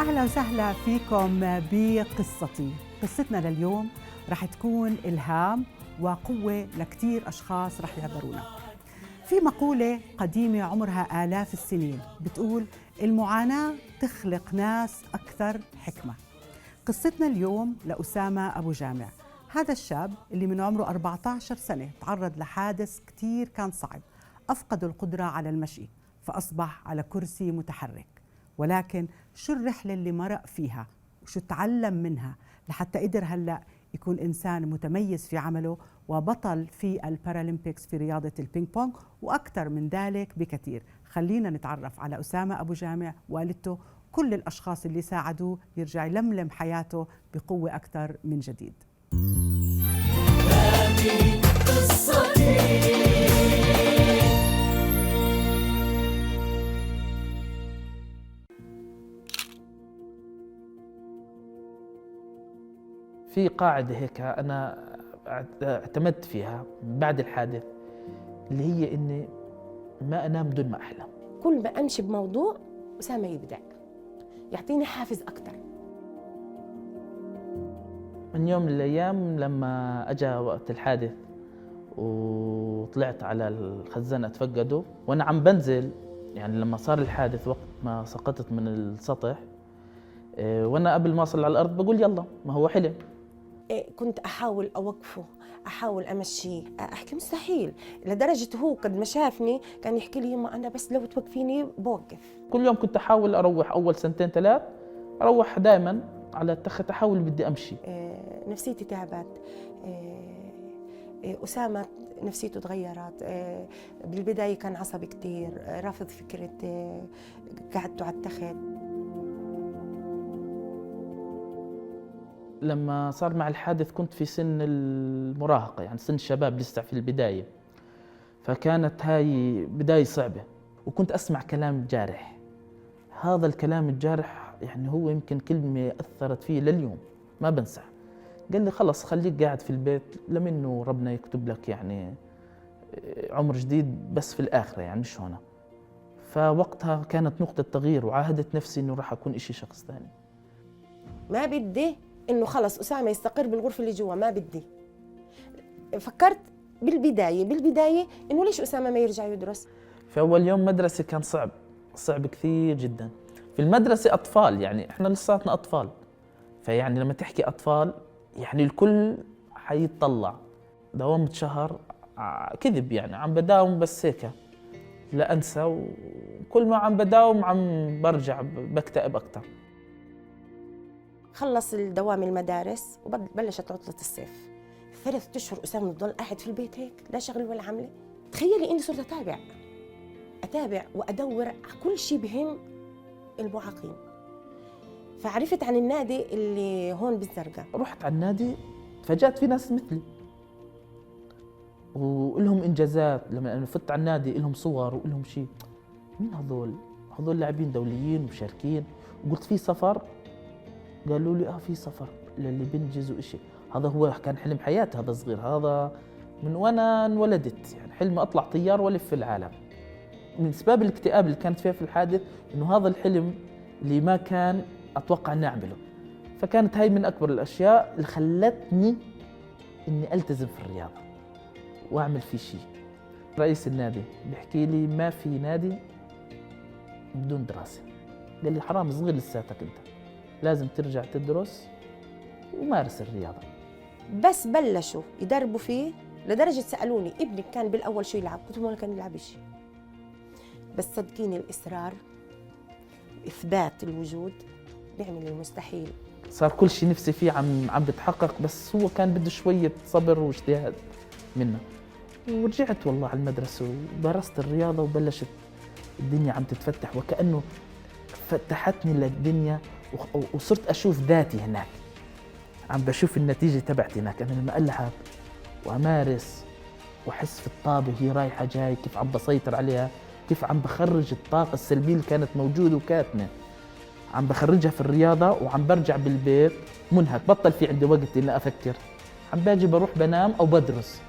أهلا وسهلا فيكم بقصتي. قصتنا لليوم رح تكون إلهام وقوة لكتير أشخاص رح يعبرونا. في مقولة قديمة عمرها آلاف السنين بتقول المعاناة تخلق ناس أكثر حكمة. قصتنا اليوم لأسامة أبو جامع. هذا الشاب اللي من عمره 14 سنة تعرض لحادث كتير كان صعب، أفقد القدرة على المشي فأصبح على كرسي متحرك. ولكن شو الرحلة اللي مرق فيها وشو تعلم منها لحتى قدر هلأ يكون إنسان متميز في عمله وبطل في البارالمبيكس في رياضة البينج بونج وأكثر من ذلك بكثير. خلينا نتعرف على أسامة أبو جامع، والدته، كل الأشخاص اللي ساعدوه يرجع يلملم حياته بقوة أكثر من جديد. هذه قصتي. في قاعدة هيك أنا اعتمدت فيها بعد الحادث، اللي هي إني ما أنام بدون ما أحلم. كل ما أمشي بموضوع أسامة يبدع، يعطيني حافز أكتر. من يوم من الأيام لما أجا وقت الحادث وطلعت على الخزان أتفقده، وأنا عم بنزل، يعني لما صار الحادث وقت ما سقطت من السطح، وأنا قبل ما أصل على الأرض بقول يلا ما هو حلم. كنت أحاول أوقفه، أحاول أمشيه، أحكي مستحيل، لدرجة هو قد ما شافني كان يحكي لي يما أنا بس لو توقفيني بوقف. كل يوم كنت أحاول أروح، أول سنتين ثلاث أروح دائما على التخت أحاول بدي أمشي. نفسيتي تعبت، أسامة نفسيته تغيرت. بالبداية كان عصبي كتير، رافض فكرة قعدته على التخت. لما صار مع الحادث كنت في سن المراهقة، يعني سن الشباب لسه في البداية، فكانت هاي بداية صعبة، وكنت أسمع كلام جارح. هذا الكلام الجارح يعني هو يمكن كلمة أثرت فيه لليوم ما بنسى. قال لي خلص خليك قاعد في البيت لمنه ربنا يكتب لك يعني عمر جديد بس في الآخرة، يعني مش هنا. فوقتها كانت نقطة تغيير، وعاهدت نفسي إنه راح أكون إشي شخص ثاني. ما بدي إنه خلص أسامة يستقر بالغرفة اللي جوا، ما بدي. فكرت بالبداية إنه ليش أسامة ما يرجع يدرس. في أول يوم مدرسة كان صعب كثير جدا. في المدرسة أطفال، يعني إحنا لساتنا أطفال، فيعني لما تحكي أطفال يعني الكل حيتطلع. داومت شهر كذب، يعني عم بداوم بس هيك لا أنسى، وكل ما عم بداوم عم برجع بكتئب أكتر. خلص الدوام المدارس وبلشت عطلة الصيف. 3 أشهر أسامة بضل قاعد في البيت هيك لا شغل ولا عملة. تخيلي إني صرت أتابع وأدور على كل شيء بهم المعاقين. فعرفت عن النادي اللي هون بالزرقاء. رحت على النادي، تفاجأت في ناس مثلي ولهم إنجازات. لما أنا فت على النادي لهم صور ولهم شيء. مين هذول لاعبين دوليين ومشاركين. وقلت في سفر؟ قالوا لي في سفر للي بينجز وإشي. هذا هو كان حلم حياتي، هذا صغير، هذا من وانا انولدت، يعني حلمي اطلع طيار والف في العالم. من اسباب الاكتئاب اللي كانت فيها في الحادث انه هذا الحلم اللي ما كان اتوقع اني اعمله. فكانت هاي من اكبر الاشياء اللي خلتني اني التزم في الرياضه واعمل فيه شيء. رئيس النادي بيحكي لي ما في نادي بدون دراسه. قال لي حرام صغير لساتك انت، لازم ترجع تدرس ومارس الرياضة. بس بلشوا يدربوا فيه لدرجة سألوني ابنك كان بالأول شو يلعب؟ قلت لهم ما كان يلعب شيء. بس صدقيني الإصرار إثبات الوجود بيعمل المستحيل. صار كل شيء نفسي فيه عم بتحقق، بس هو كان بده شوية صبر واجتهاد منا. ورجعت والله على المدرسة ومارست الرياضة وبلشت الدنيا عم تتفتح، وكأنه فتحتني للدنيا وصرت أشوف ذاتي هناك، عم بشوف النتيجة تبعتي هناك. أنا لما ألعب وأمارس وأحس في الطابة هي رايحة جاي، كيف عم بسيطر عليها، كيف عم بخرج الطاقة السلبية اللي كانت موجودة وكاتمة، عم بخرجها في الرياضة. وعم برجع بالبيت منهك، بطل في عندي وقت إني أفكر، عم باجي بروح بنام أو بدرس،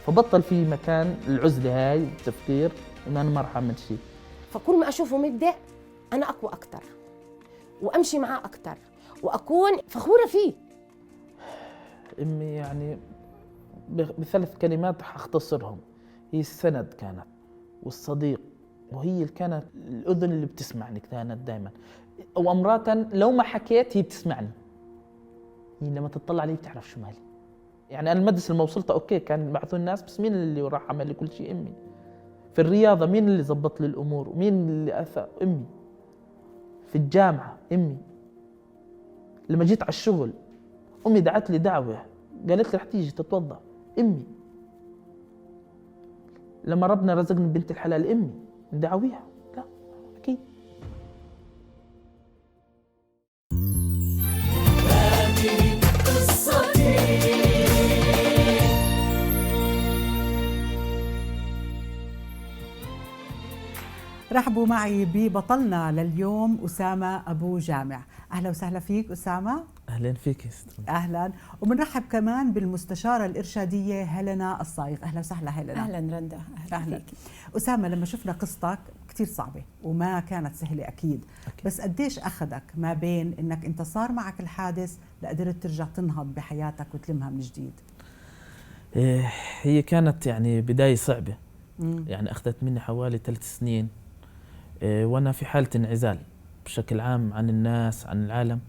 فبطل في مكان العزلة هاي التفكير إنه أنا ما راح أعمل شيء. فكل ما أشوفه مبدع أنا أقوى أكتر. وامشي معاه اكثر واكون فخوره فيه. امي يعني بثلاث كلمات حاختصرهم: هي السند كانت والصديق، وهي اللي كانت الاذن اللي بتسمعني كانت دائما، او امرات لو ما حكيت هي بتسمعني. هي لما تطلع علي بتعرف شو مالي. يعني انا المدرسه لما وصلت اوكي كان بعثوا الناس، بس مين اللي راح عمل لي كل شيء؟ امي. في الرياضه مين اللي زبط لي الامور ومين اللي امي. في الجامعه امي. لما جيت على الشغل امي دعت لي دعوه، قالت لي رح تيجي تتوضا، امي. لما ربنا رزقني بنت الحلال امي، ندعويها؟ لا اكيد. رحبوا معي ببطلنا لليوم أسامة أبو جامع. أهلا وسهلا فيك أسامة. اهلا فيك. أهلا. وبنرحب كمان بالمستشارة الإرشادية هيلينا الصايغ. أهلا وسهلا هيلينا. أهلا رندا. أهلا. أسامة، لما شفنا قصتك كتير صعبة وما كانت سهلة أكيد. بس قديش أخذك ما بين إنك أنت صار معك الحادث لقدرت ترجع تنهض بحياتك وتلمها من جديد؟ هي كانت يعني بداية صعبة. يعني أخذت مني حوالي 3 سنين، وأنا في حالة انعزال بشكل عام عن الناس، عن العالم،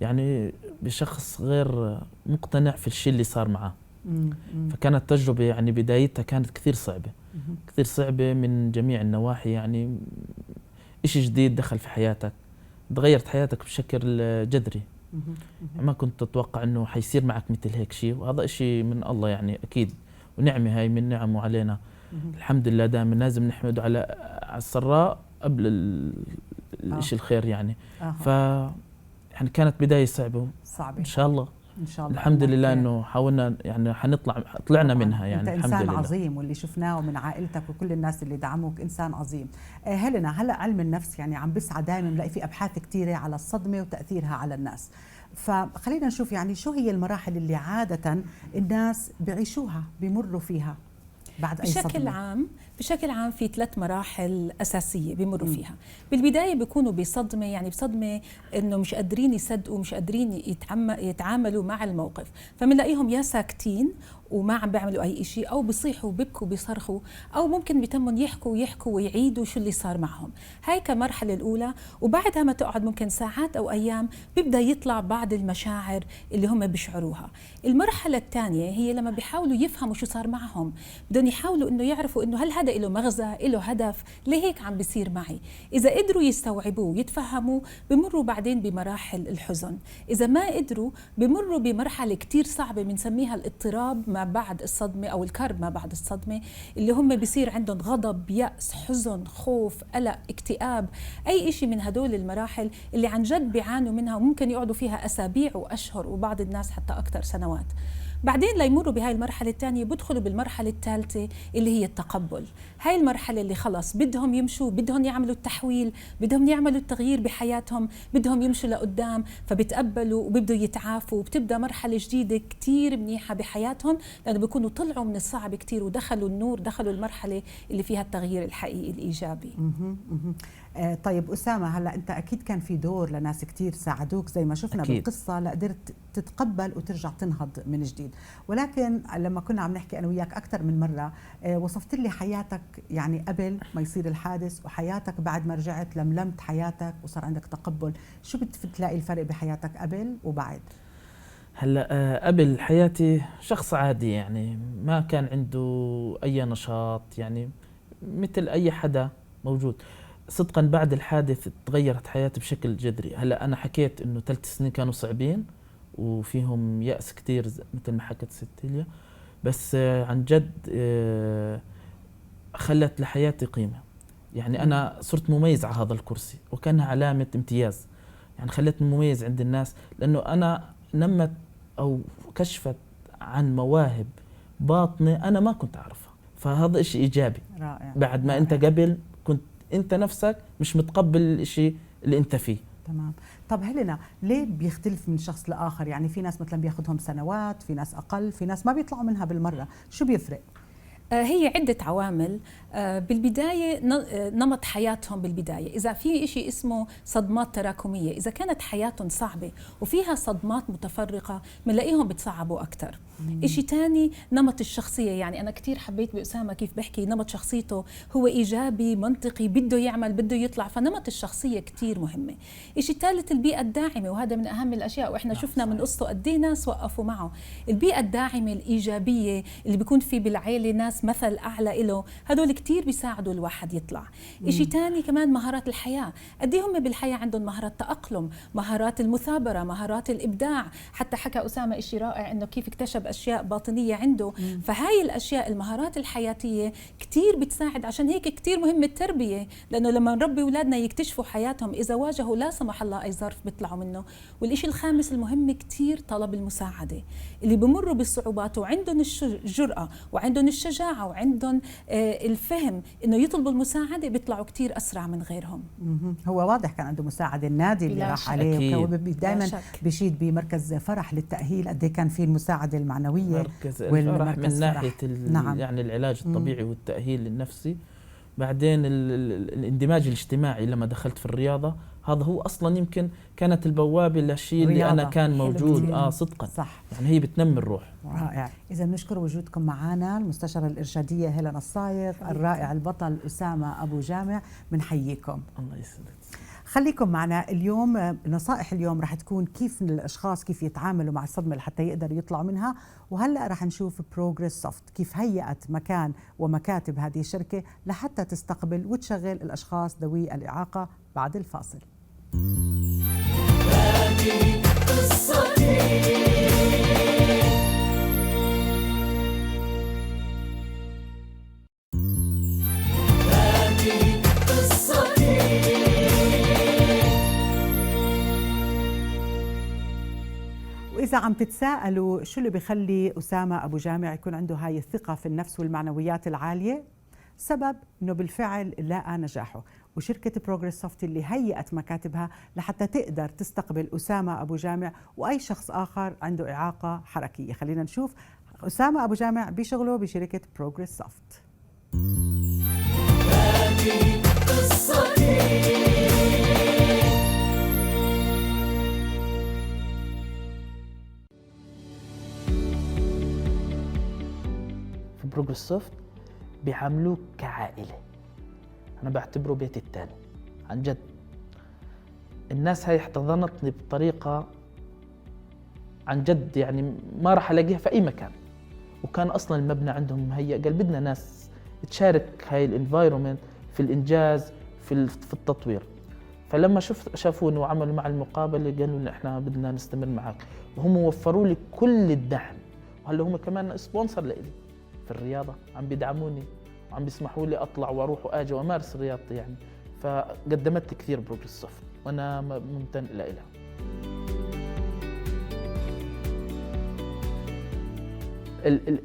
يعني بشخص غير مقتنع في الشيء اللي صار معه. فكانت تجربة يعني بدايتها كانت كثير صعبة، كثير صعبة من جميع النواحي. يعني إشي جديد دخل في حياتك، تغيرت حياتك بشكل جذري. ما كنت أتوقع أنه حيصير معك مثل هيك شيء، وهذا إشي من الله يعني أكيد، ونعمة هاي من نعمه علينا. الحمد لله دائما لازم نحمد على السراء قبل الشيء الخير يعني. يعني كانت بداية صعبة إن شاء الله. إن شاء الله الحمد لله إنه حاولنا يعني طلعنا منها يعني. أنت الحمد إنسان لله عظيم، واللي شفناه من عائلتك وكل الناس اللي دعموك إنسان عظيم. هيلينا، هلا علم النفس يعني عم بسعى دائما، بنلاقي في أبحاث كثيرة على الصدمة وتأثيرها على الناس. فخلينا نشوف يعني شو هي المراحل اللي عادة الناس بيعيشوها بيمروا فيها بعد أي صدمة. بشكل عام في 3 مراحل أساسية بيمروا فيها. بالبداية بيكونوا بصدمة، يعني بصدمة إنه مش قادرين يصدقوا، مش قادرين يتعاملوا مع الموقف، فبنلاقيهم يا ساكتين وما عم بيعملوا أي شيء، أو بيصيحوا بيبكوا بيصرخوا، أو ممكن بيتموا يحكوا ويعيدوا شو اللي صار معهم. هاي كمرحلة الأولى، وبعدها ما تقعد ممكن ساعات أو أيام بيبدأ يطلع بعض المشاعر اللي هم بيشعروها. المرحلة الثانية هي لما بيحاولوا يفهموا شو صار معهم، بدهم يحاولوا إنه يعرفوا إنه هل هذا له مغزى، له هدف، ليه هيك عم بيصير معي. إذا قدروا يستوعبوه ويتفهموا بمروا بعدين بمراحل الحزن. إذا ما قدروا بمروا بمرحلة كتير صعبة بنسميها الاضطراب ما بعد الصدمة أو الكرب ما بعد الصدمة، اللي هم بيصير عندهم غضب، يأس، حزن، خوف، قلق، اكتئاب، أي إشي من هدول المراحل اللي عن جد بيعانوا منها وممكن يقعدوا فيها أسابيع وأشهر، وبعض الناس حتى أكثر سنوات. بعدين ليمروا بهاي المرحلة الثانية بدخلوا بالمرحلة الثالثة اللي هي التقبل. هاي المرحلة اللي خلص بدهم يمشوا، بدهم يعملوا التحويل، بدهم يعملوا التغيير بحياتهم، بدهم يمشوا لقدام، فبتقبلوا وبيبدوا يتعافوا، وبتبدأ مرحلة جديدة كتير منيحة بحياتهم، لأنه بيكونوا طلعوا من الصعب كتير ودخلوا النور، دخلوا المرحلة اللي فيها التغيير الحقيقي الإيجابي. طيب أسامة، هلأ أنت أكيد كان في دور لناس كتير ساعدوك زي ما شفنا أكيد بالقصة لقدرت تتقبل وترجع تنهض من جديد. ولكن لما كنا عم نحكي أنا وياك أكثر من مرة وصفت لي حياتك يعني قبل ما يصير الحادث وحياتك بعد ما رجعت لملمت حياتك وصار عندك تقبل. شو بتلاقي الفرق بحياتك قبل وبعد؟ هلا قبل حياتي شخص عادي، يعني ما كان عنده أي نشاط، يعني مثل أي حدا موجود. صدقا بعد الحادث تغيرت حياتي بشكل جذري. هلا أنا حكيت إنه 3 سنين كانوا صعبين وفيهم يأس كتير مثل ما حكت ست هيليا، بس عن جد خلت لحياتي قيمة. يعني أنا صرت مميز على هذا الكرسي وكانها علامة امتياز، يعني خلتني مميز عند الناس، لأنه أنا نمت أو كشفت عن مواهب باطنة أنا ما كنت أعرفها، فهذا إشي إيجابي. رائع. بعد ما أنت قبل كنت أنت نفسك مش متقبل الإشي اللي أنت فيه. تمام. طب هيلينا، ليه بيختلف من شخص لآخر؟ يعني في ناس مثلا بياخدهم سنوات، في ناس أقل، في ناس ما بيطلعوا منها بالمرة، شو بيفرق؟ هي عدة عوامل. بالبداية نمط حياتهم بالبداية، إذا في إشي اسمه صدمات تراكمية، إذا كانت حياتهم صعبة وفيها صدمات متفرقة بنلاقيهم بتصعبوا أكتر. إشي تاني نمط الشخصية، يعني أنا كتير حبيت بأسامة كيف بحكي نمط شخصيته هو إيجابي منطقي، بده يعمل بده يطلع، فنمط الشخصية كتير مهمة. إشي ثالث البيئة الداعمة، وهذا من أهم الأشياء، وإحنا شفنا من قصته قد إيه ناس وقفوا معه. البيئة الداعمة الإيجابية اللي بيكون في بالعائلة ناس مثل أعلى له، هدول كتير بيساعدوا الواحد يطلع. إشي تاني كمان مهارات الحياة، قد إيه هم بالحياة عندهم مهارات تأقلم، مهارات المثابرة، مهارات الإبداع. حتى حكى أسامة إشي رائع إنه كيف اكتشف أشياء باطنية عنده. فهاي الأشياء المهارات الحياتية كتير بتساعد. عشان هيك كتير مهم التربية، لأنه لما نربي أولادنا يكتشفوا حياتهم إذا واجهوا لا سمح الله أي ظرف بيطلعوا منه. والإشي الخامس المهم كتير طلب المساعدة، اللي بمروا بالصعوبات وعندهم الجرأة وعندهم الشجاعة وعندهم الفهم إنه يطلبوا المساعدة، بيطلعوا كتير أسرع من غيرهم. هو واضح كان عنده مساعد النادي اللي راح عليه، وهو دائما بيشيد بمركز فرح للتأهيل، قد كان فيه المساعدة المعنوية. مركز الفرح من ناحية نعم. يعني العلاج الطبيعي والتأهيل النفسي. بعدين الاندماج الاجتماعي لما دخلت في الرياضة، هذا هو أصلا يمكن كانت البوابة للشيء اللي أنا كان موجود صدقا. صح. يعني هي بتنمي الروح. رائع. إذا بنشكر وجودكم معنا المستشارة الإرشادية هيلين الصايغ، الرائع البطل أسامة أبو جامع، بنحييكم. الله يسعدك. خليكم معنا اليوم. نصائح اليوم رح تكون كيف الأشخاص كيف يتعاملوا مع الصدمة لحتى يقدروا يطلعوا منها. وهلأ رح نشوف بروجريس سوفت كيف هيأت مكان ومكاتب هذه الشركة لحتى تستقبل وتشغل الأشخاص ذوي الإعاقة. بعد الفاصل. هذه قصتي. وإذا عم تتساءلوا شو اللي بيخلي أسامة أبو جامع يكون عنده هاي الثقة في النفس والمعنويات العالية، سبب إنه بالفعل لقى نجاحه. وشركة بروجريس سوفت اللي هيأت مكاتبها لحتى تقدر تستقبل أسامة أبو جامع وأي شخص آخر عنده إعاقة حركية. خلينا نشوف أسامة أبو جامع بشغله بشركة بروجريس سوفت. هذه قصتي. بروجريس سوفت بيعاملوك كعائلة، أنا بعتبره بيتي الثاني عن جد. الناس هاي احتضنتني بطريقة عن جد يعني ما راح ألاقيها في أي مكان. وكان أصلا المبنى عندهم مهيأ، قال بدنا ناس تشارك هاي الانفايرومنت في الإنجاز في التطوير. فلما شافوني وعملوا مع المقابلة قالوا لنا إحنا بدنا نستمر معك، وهم وفروا لي كل الدعم. وهلا هم كمان سبونسر لإلي في الرياضة، عم بيدعموني وعم بيسمحوا لي أطلع وأروح وآجي وأمارس رياضتي يعني. فقدمت لي كثير بروجريس سوفت وأنا ممتن لها.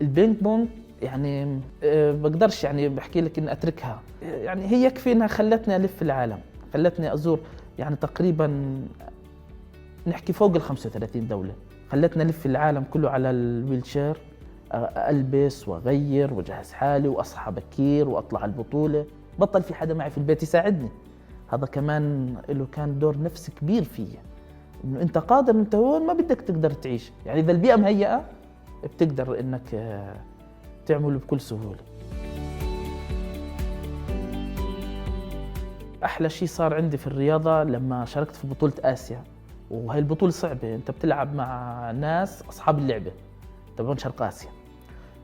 البينج بونج يعني بقدرش يعني بحكي لك إن أتركها، يعني هي يكفي إنها خلتني ألف العالم، خلتني أزور يعني تقريبا نحكي فوق 35 دولة، خلتني ألف العالم كله على الويلشير، ألبس وأغير وأجهز حالي وأصحى بكير وأطلع البطولة. بطل في حدا معي في البيت يساعدني. هذا كمان له كان دور نفسي كبير فيا، إنه أنت قادر، أنت هون ما بدك تقدر تعيش، يعني إذا البيئة مهيئة بتقدر إنك تعمله بكل سهولة. أحلى شيء صار عندي في الرياضة لما شاركت في بطولة آسيا، وهي البطولة صعبة، أنت بتلعب مع ناس أصحاب اللعبة تبعون شرق آسيا.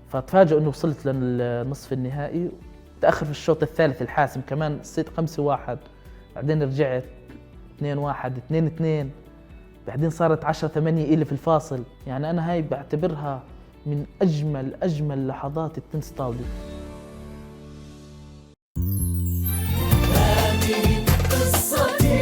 فتفاجئ إنه وصلت للنصف النهائي، تأخر في الشوط الثالث الحاسم كمان، صرت 5-1، بعدين رجعت 2-1 2-2، بعدين صارت 10-8 إلي في الفاصل. يعني أنا هاي بعتبرها من أجمل لحظات التنس طاولي. هذه قصتي.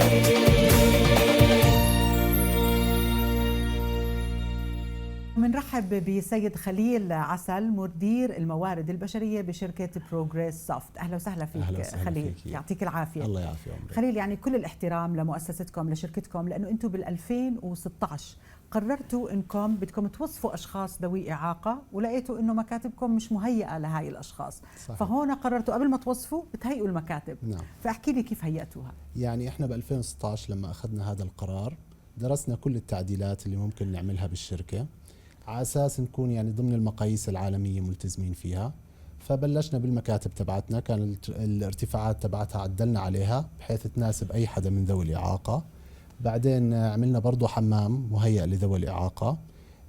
بنرحب بسيد خليل عسل مدير الموارد البشرية بشركة بروجريس سوفت. أهلا وسهلا فيك. أهلا وسهلا خليل فيك. يعطيك العافية. الله يعافي عمرك. خليل، يعني كل الاحترام لمؤسستكم لشركتكم، لأنه أنتم بال2016 قررتوا أنكم بدكم توظفوا أشخاص ذوي إعاقة، ولقيتوا أنه مكاتبكم مش مهيئة لهاي الأشخاص. صحيح. فهون قررتوا قبل ما توظفوا تهيئوا المكاتب. نعم. فأحكي لي كيف هيئتوها. يعني احنا ب2016 لما اخذنا هذا القرار درسنا كل التعديلات اللي ممكن نعملها بالشركة على اساس نكون يعني ضمن المقاييس العالمية ملتزمين فيها. فبلشنا بالمكاتب تبعتنا، كان الارتفاعات تبعتها عدلنا عليها بحيث تناسب اي حدا من ذوي الإعاقة. بعدين عملنا برضو حمام مهيأ لذوي الإعاقة.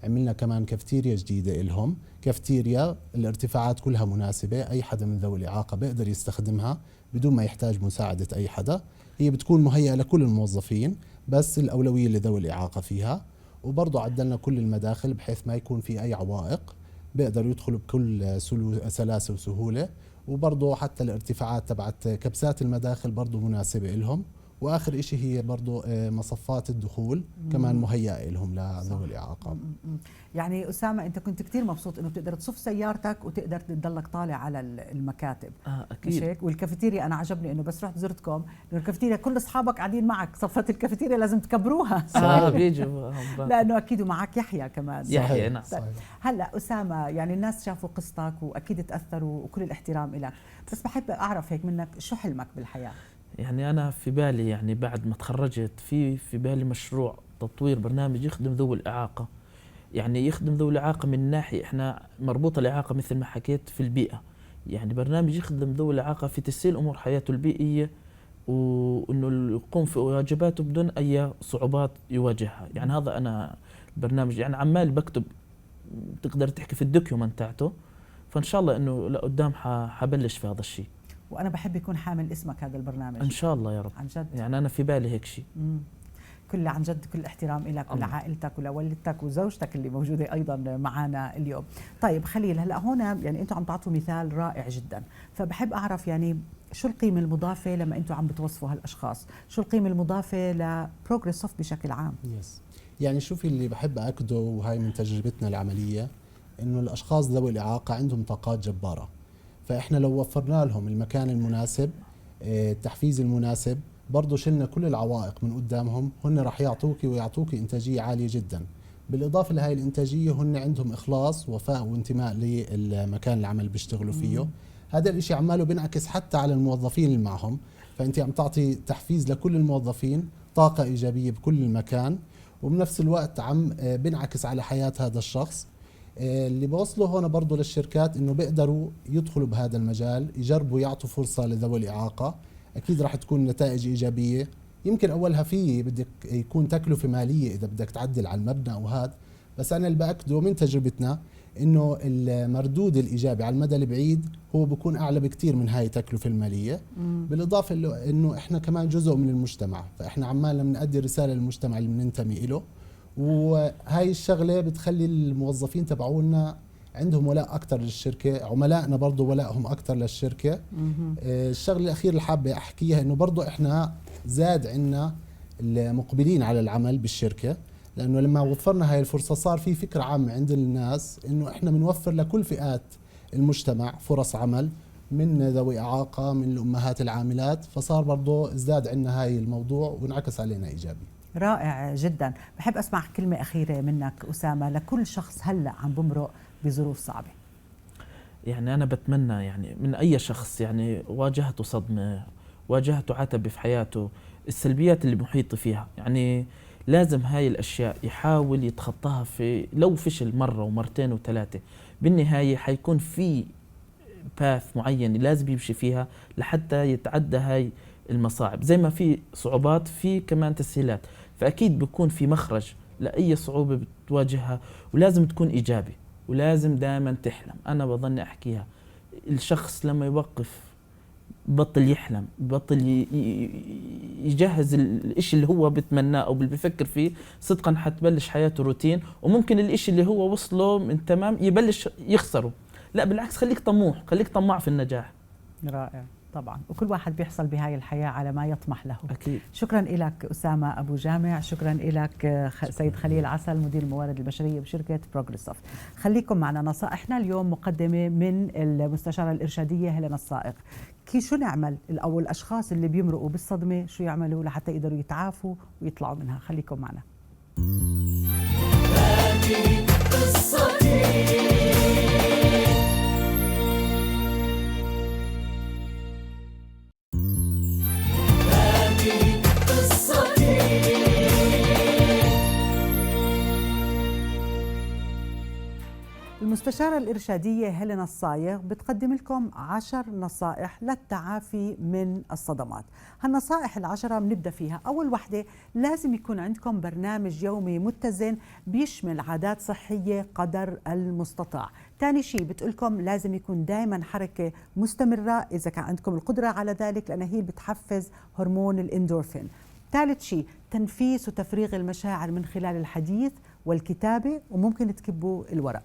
عملنا كمان كافتيريا جديدة إلهم، كافتيريا الارتفاعات كلها مناسبة، أي حدا من ذوي الإعاقة بيقدر يستخدمها بدون ما يحتاج مساعدة أي حدا. هي بتكون مهيئة لكل الموظفين بس الأولوية لذوي الإعاقة فيها. وبرضو عدلنا كل المداخل بحيث ما يكون في أي عوائق، بيقدروا يدخلوا بكل سلاسة وسهولة. وبرضو حتى الارتفاعات تبعت كبسات المداخل برضو مناسبة إلهم. واخر شيء هي برضو مصفات الدخول كمان مهيئه لهم لذوي الاعاقه. يعني اسامه، انت كنت كثير مبسوط انه بتقدر تصف سيارتك وتقدر تضلك طالع على المكاتب. اكيد. مش هيك؟ والكافيتيريا انا عجبني انه بس رحت زرتكم انه الكافيتيريا كل اصحابك قاعدين معك، صفة الكافيتيريا لازم تكبروها. بيجوا لانه اكيد ومعك يحيى كمان. يحيى نعم. هلا اسامه، يعني الناس شافوا قصتك واكيد تاثروا وكل الاحترام لك، بس بحب اعرف هيك منك شو حلمك بالحياه؟ يعني أنا في بالي يعني بعد ما تخرجت في بالي مشروع تطوير برنامج يخدم ذوي الإعاقة. يعني يخدم ذوي الإعاقة من ناحية إحنا مربوطة الإعاقة مثل ما حكيت في البيئة، يعني برنامج يخدم ذوي الإعاقة في تسهيل أمور حياته البيئية وإنه يقوم في واجباته بدون أي صعوبات يواجهها. يعني هذا أنا البرنامج يعني عمال بكتب، تقدر تحكي في الدوكيومنت تاعته، فإن شاء الله إنه لقدام حبلش في هذا الشيء. وانا بحب يكون حامل اسمك هذا البرنامج ان شاء الله يا رب. عن جد يعني انا في بالي هيك شيء. كل عن جد كل احترام لك ولعائلتك ولوالدتك وزوجتك اللي موجوده ايضا معنا اليوم. طيب خليل، هلا هون يعني انتم عم تعطوا مثال رائع جدا، فبحب اعرف يعني شو القيمه المضافه لما انتم عم بتوظفوا هالاشخاص؟ شو القيمه المضافه لبروجريس سوفت بشكل عام؟ يعني شوفي اللي بحب اكده، وهي من تجربتنا العمليه، انه الاشخاص ذوي الاعاقه عندهم طاقات جباره. فإحنا لو وفرنا لهم المكان المناسب، التحفيز المناسب، برضو شلنا كل العوائق من قدامهم، هن راح يعطوك إنتاجية عالية جدا. بالإضافة لهي الإنتاجية هن عندهم إخلاص ووفاء وانتماء للمكان العمل اللي بيشتغلوا فيه. هذا الإشي عماله بينعكس حتى على الموظفين اللي معهم. فأنت عم تعطي تحفيز لكل الموظفين، طاقة إيجابية بكل المكان، وبنفس الوقت عم بينعكس على حياة هذا الشخص. اللي بوصله هون برضو للشركات انه بيقدروا يدخلوا بهذا المجال، يجربوا يعطوا فرصة لذوي الإعاقة. اكيد راح تكون نتائج ايجابية. يمكن اولها في بدك يكون تكلفة مالية اذا بدك تعدل على المبنى او هذا، بس انا اللي باكده من تجربتنا انه المردود الايجابي على المدى البعيد هو بيكون اعلى بكثير من هاي التكلفة المالية. بالاضافة انه احنا كمان جزء من المجتمع، فاحنا عمالنا بنأدي رسالة للمجتمع اللي بننتمي له، وهاي الشغلة بتخلي الموظفين تبعونا عندهم ولاء أكثر للشركة، عملائنا برضو ولائهم أكثر للشركة. الشغلة الأخيرة اللي حابة أحكيها إنه برضو إحنا زاد عنا المقبلين على العمل بالشركة، لأنه لما وفرنا هاي الفرصة صار في فكرة عامة عند الناس إنه إحنا بنوفر لكل فئات المجتمع فرص عمل، من ذوي إعاقة، من الأمهات العاملات، فصار برضو ازداد عنا هاي الموضوع وانعكس علينا إيجابي. رائع جدا. بحب أسمع كلمة أخيرة منك أسامة لكل شخص هلأ عم بمرق بظروف صعبة. يعني أنا بتمنى يعني من أي شخص يعني واجهته صدمة، واجهته عتبة في حياته، السلبيات اللي محيطة فيها، يعني لازم هاي الأشياء يحاول يتخطاها. في لو فشل مرة ومرتين وثلاثة، بالنهاية حيكون في باث معين لازم يمشي فيها لحتى يتعدى هاي المصاعب. زي ما في صعوبات في كمان تسهيلات، فأكيد بيكون في مخرج لأي صعوبة بتواجهها، ولازم تكون إيجابي، ولازم دائما تحلم. أنا بظن أحكيها، الشخص لما يوقف بطل يحلم، بطل يجهز الإشي اللي هو بتمناه أو اللي بيفكر فيه، صدقا حتبلش حياته روتين، وممكن الإشي اللي هو وصله من تمام يبلش يخسره. لا بالعكس، خليك طموح، خليك طماع في النجاح. رائع. طبعا، وكل واحد بيحصل بهاي الحياة على ما يطمح له. أكيد. شكرا لك أسامة أبو جامع، شكرا لك سيد خليل عسل مدير الموارد البشرية بشركة بروجريسوفت. خليكم معنا. نصائحنا اليوم مقدمة من المستشارة الإرشادية هيلين الصائغ. شو نعمل أو الأشخاص اللي بيمرقوا بالصدمة شو يعملوا لحتى يقدروا يتعافوا ويطلعوا منها؟ خليكم معنا. هذه قصتي. المستشارة الإرشادية هيلين الصايغ بتقدم لكم 10 نصائح للتعافي من الصدمات. هالنصائح ال10 بنبدأ فيها. أول وحدة، لازم يكون عندكم برنامج يومي متزن بيشمل عادات صحية قدر المستطاع. ثاني شيء بتقولكم لازم يكون دائما حركة مستمرة إذا كان عندكم القدرة على ذلك، لأن هي بتحفز هرمون الإندورفين. ثالث شيء، تنفيس وتفريغ المشاعر من خلال الحديث والكتابة، وممكن تكبوا الورق.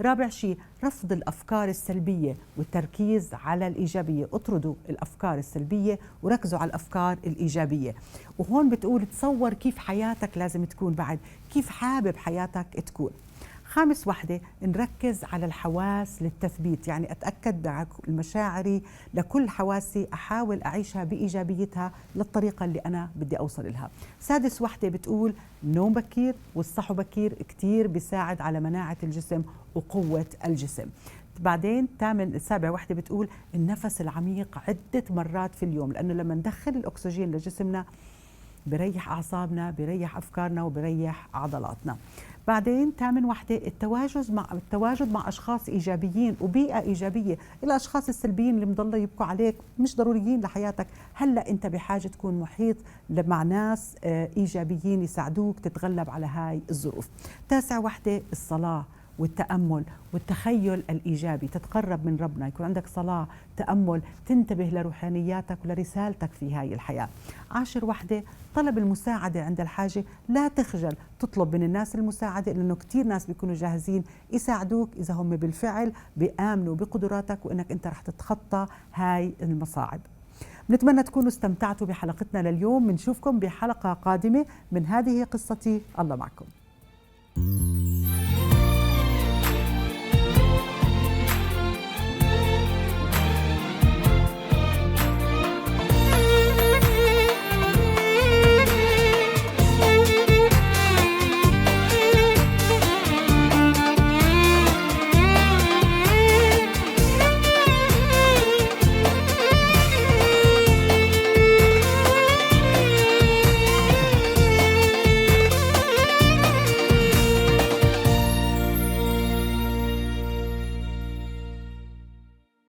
رابع شيء، رفض الأفكار السلبية والتركيز على الإيجابية. اطردوا الأفكار السلبية وركزوا على الأفكار الإيجابية. وهون بتقول تصور كيف حياتك لازم تكون، بعد كيف حابب حياتك تكون. خامس وحدة، نركز على الحواس للتثبيت، يعني أتأكد المشاعري لكل حواسي أحاول أعيشها بإيجابيتها للطريقة اللي أنا بدي أوصل لها. سادس وحدة بتقول نوم بكير والصحو بكير كتير بيساعد على مناعة الجسم وقوة الجسم. بعدين سابع وحدة بتقول النفس العميق عدة مرات في اليوم، لأنه لما ندخل الأكسجين لجسمنا بريح أعصابنا، بريح أفكارنا، وبريح عضلاتنا. بعدين 8 وحدة، التواجد مع أشخاص إيجابيين وبيئة إيجابية. الأشخاص السلبيين اللي مضل يبكوا عليك مش ضروريين لحياتك. هلأ أنت بحاجة تكون محيط مع ناس إيجابيين يساعدوك تتغلب على هاي الظروف. 9 وحدة، الصلاة والتأمل والتخيل الإيجابي، تتقرب من ربنا، يكون عندك صلاة، تأمل، تنتبه لروحانياتك ولرسالتك في هاي الحياة. 10 وحدة، طلب المساعدة عند الحاجة، لا تخجل تطلب من الناس المساعدة، لأنه كتير ناس بيكونوا جاهزين يساعدوك إذا هم بالفعل بيآمنوا بقدراتك وإنك أنت رح تتخطى هاي المصاعب. نتمنى تكونوا استمتعتوا بحلقتنا لليوم. بنشوفكم بحلقة قادمة من هذه قصتي. الله معكم.